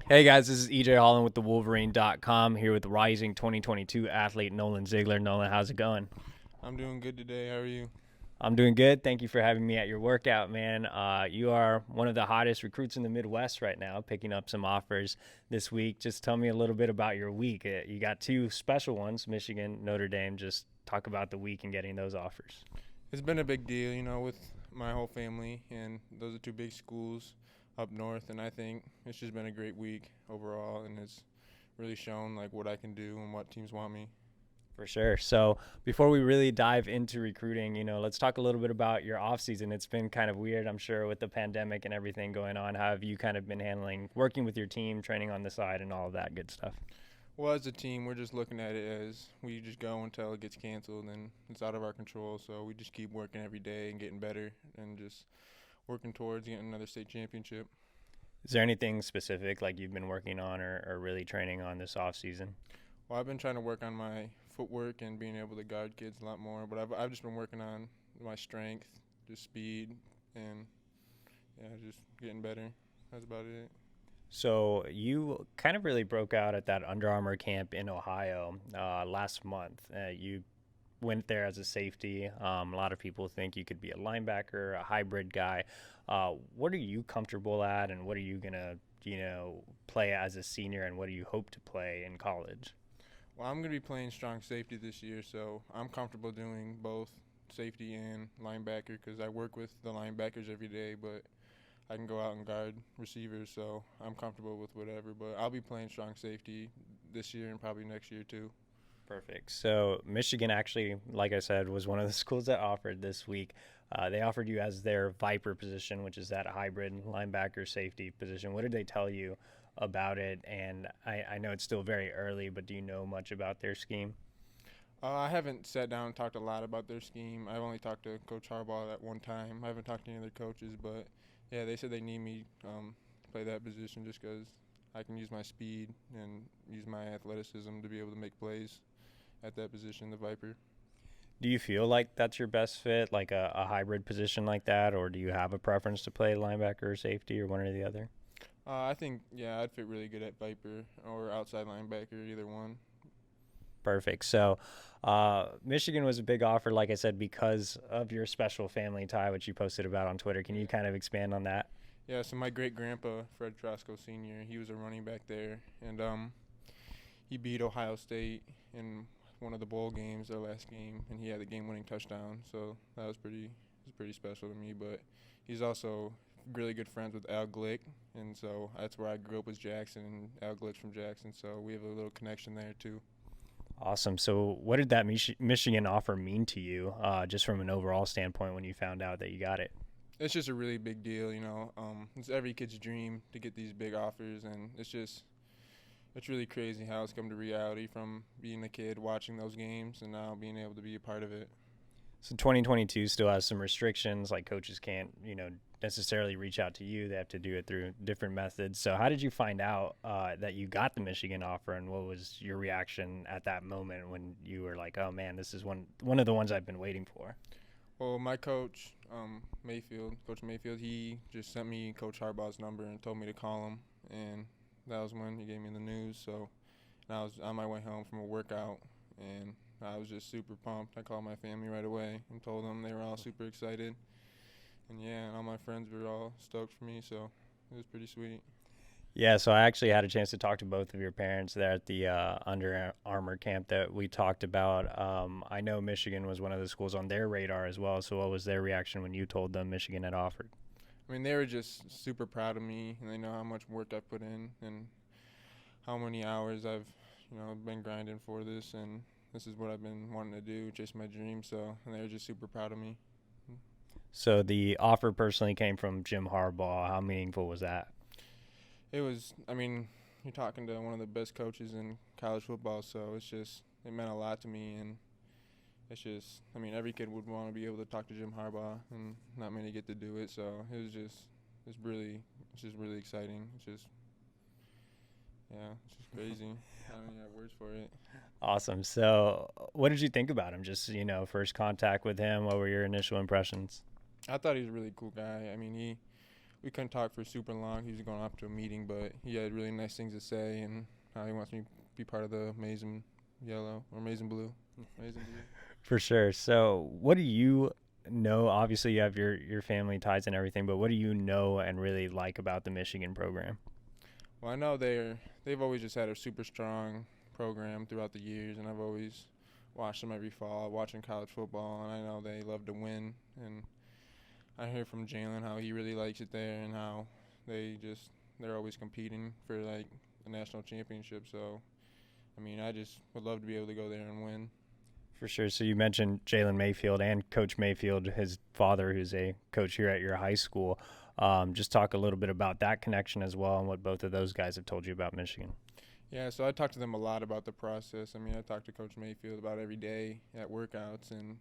Hey guys, this is EJ Holland with the Wolverine.com here with rising 2022 athlete Nolan Ziegler. Nolan, how's it going? I'm doing good today. How are you? I'm doing good. Thank you for having me at your workout, man. You are one of the hottest recruits in the Midwest right now, picking up some offers this week. Just tell me a little bit about your week. You got two special ones, Michigan, Notre Dame. Just talk about the week and getting those offers. It's been a big deal, with my whole family, and those are two big schools up north, and I think it's just been a great week overall, and it's really shown like what I can do and what teams want me. For sure. So before we really dive into recruiting, let's talk a little bit about your off season. It's been kind of weird, I'm sure, with the pandemic and everything going on. How have you kind of been handling working with your team, training on the side, and all of that good stuff? Well, as a team, we're just looking at it as we just go until it gets canceled, and it's out of our control. So we just keep working every day and getting better, and just working towards getting another state championship. Is there anything specific like you've been working on or really training on this off season? Well, I've been trying to work on my footwork and being able to guard kids a lot more, but I've just been working on my strength, just speed, and yeah, just getting better. That's about it. So you kind of really broke out at that Under Armour camp in Ohio last month. You went there as a safety. A lot of people think you could be a linebacker, a hybrid guy. What are you comfortable at, and what are you gonna, play as a senior, and what do you hope to play in college? Well, I'm going to be playing strong safety this year, so I'm comfortable doing both safety and linebacker because I work with the linebackers every day, but I can go out and guard receivers, so I'm comfortable with whatever. But I'll be playing strong safety this year and probably next year too. Perfect. So Michigan actually, like I said, was one of the schools that offered this week. They offered you as their Viper position, which is that hybrid linebacker safety position. What did they tell you about it? And I know it's still very early, but do you know much about their scheme? I haven't sat down and talked a lot about their scheme. I've only talked to Coach Harbaugh at one time. I haven't talked to any other coaches, but yeah, they said they need me to play that position just because I can use my speed and use my athleticism to be able to make plays at that position, the Viper. Do you feel like that's your best fit, like a hybrid position like that, or do you have a preference to play linebacker or safety or one or the other? I think, yeah, I'd fit really good at Viper or outside linebacker, either one. Perfect. So, Michigan was a big offer, like I said, because of your special family tie, which you posted about on Twitter. Can you kind of expand on that? Yeah, so my great grandpa, Fred Trosco Sr., he was a running back there, and he beat Ohio State in one of the bowl games, their last game, and he had the game-winning touchdown. So that was pretty special to me. But he's also really good friends with Al Glick, and so that's where I grew up with Jackson, and Al Glick's from Jackson, so we have a little connection there too. Awesome. So, what did that Michigan offer mean to you, just from an overall standpoint, when you found out that you got it? It's just a really big deal, It's every kid's dream to get these big offers, and it's really crazy how it's come to reality from being a kid watching those games and now being able to be a part of it. So 2022 still has some restrictions, like coaches can't, necessarily reach out to you. They have to do it through different methods. So how did you find out that you got the Michigan offer, and what was your reaction at that moment when you were like, "Oh man, this is one of the ones I've been waiting for"? Well, my coach, Coach Mayfield, he just sent me Coach Harbaugh's number and told me to call him, and that was when he gave me the news. So and I was on my way home from a workout, and I was just super pumped. I called my family right away and told them. They were all super excited. And yeah, and all my friends were all stoked for me, so it was pretty sweet. Yeah, so I actually had a chance to talk to both of your parents there at the Under Armour camp that we talked about. I know Michigan was one of the schools on their radar as well. So what was their reaction when you told them Michigan had offered? I mean, they were just super proud of me, and they know how much work I put in and how many hours I've, been grinding for this, and this is what I've been wanting to do, chase my dream. So, and they were just super proud of me. So the offer personally came from Jim Harbaugh. How meaningful was that? It was, I mean, you're talking to one of the best coaches in college football, so it meant a lot to me, and it's just, I mean, every kid would want to be able to talk to Jim Harbaugh, and not many get to do it, so it's just really exciting. It's just crazy. I don't even have words for it. Awesome. So what did you think about him? Just, first contact with him. What were your initial impressions? I thought he was a really cool guy. I mean, we couldn't talk for super long. He was going off to a meeting, but he had really nice things to say and how he wants me to be part of the Amazing Yellow or Amazing Blue. Amazing Blue. For sure. So, what do you know? Obviously, you have your family ties and everything, but what do you know and really like about the Michigan program? Well, I know they've always just had a super strong program throughout the years, and I've always watched them every fall, watching college football, and I know they love to win. And I hear from Jalen how he really likes it there, and how they're always competing for like a national championship. So, I mean, I just would love to be able to go there and win. For sure. So you mentioned Jalen Mayfield and Coach Mayfield, his father, who's a coach here at your high school. Just talk a little bit about that connection as well and what both of those guys have told you about Michigan. Yeah, so I talk to them a lot about the process. I mean, I talk to Coach Mayfield about every day at workouts, and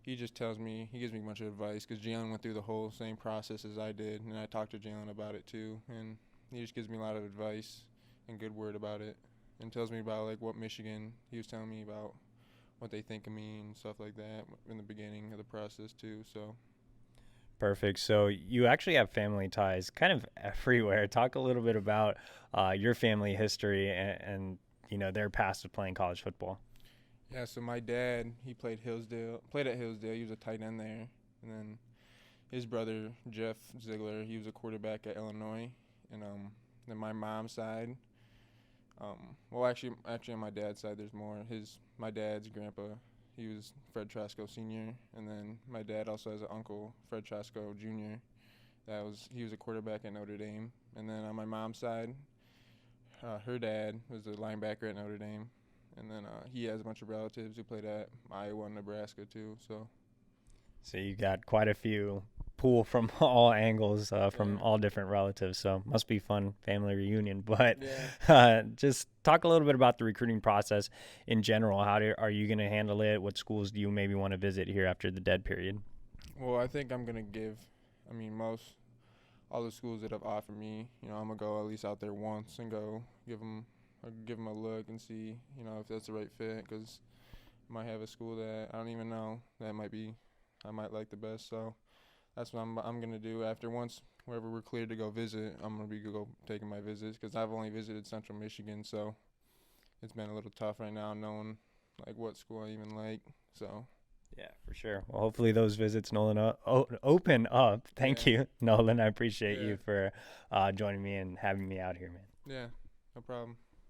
he just tells me, he gives me a bunch of advice because Jalen went through the whole same process as I did, and I talked to Jalen about it too, and he just gives me a lot of advice and good word about it, and tells me about like what Michigan, he was telling me about what they think of me and stuff like that in the beginning of the process too. So Perfect. So you actually have family ties kind of everywhere. Talk a little bit about your family history and their past of playing college football. yeah, so my dad, he played at Hillsdale. He was a tight end there, and then his brother Jeff Ziegler, he was a quarterback at Illinois, and then my mom's side. Well, actually, on my dad's side, there's more. My dad's grandpa, he was Fred Trasco Sr., and then my dad also has an uncle, Fred Trasco Jr. He was a quarterback at Notre Dame, and then on my mom's side, her dad was a linebacker at Notre Dame, and then he has a bunch of relatives who played at Iowa and Nebraska too. So you got quite a few pull from all angles, from all different relatives. So must be fun family reunion. But just talk a little bit about the recruiting process in general. Are you going to handle it? What schools do you maybe want to visit here after the dead period? Well, I think I'm gonna all the schools that have offered me, I'm gonna go at least out there once and go give them a look and see, if that's the right fit, because I might have a school that I don't even know that I might like the best. So that's what I'm gonna do after once wherever we're cleared to go visit. I'm gonna be taking my visits because I've only visited Central Michigan, so it's been a little tough right now knowing like what school I even like. So yeah, for sure. Well, hopefully those visits, Nolan, open up. Thank you, Nolan. I appreciate you for joining me and having me out here, man. Yeah, no problem.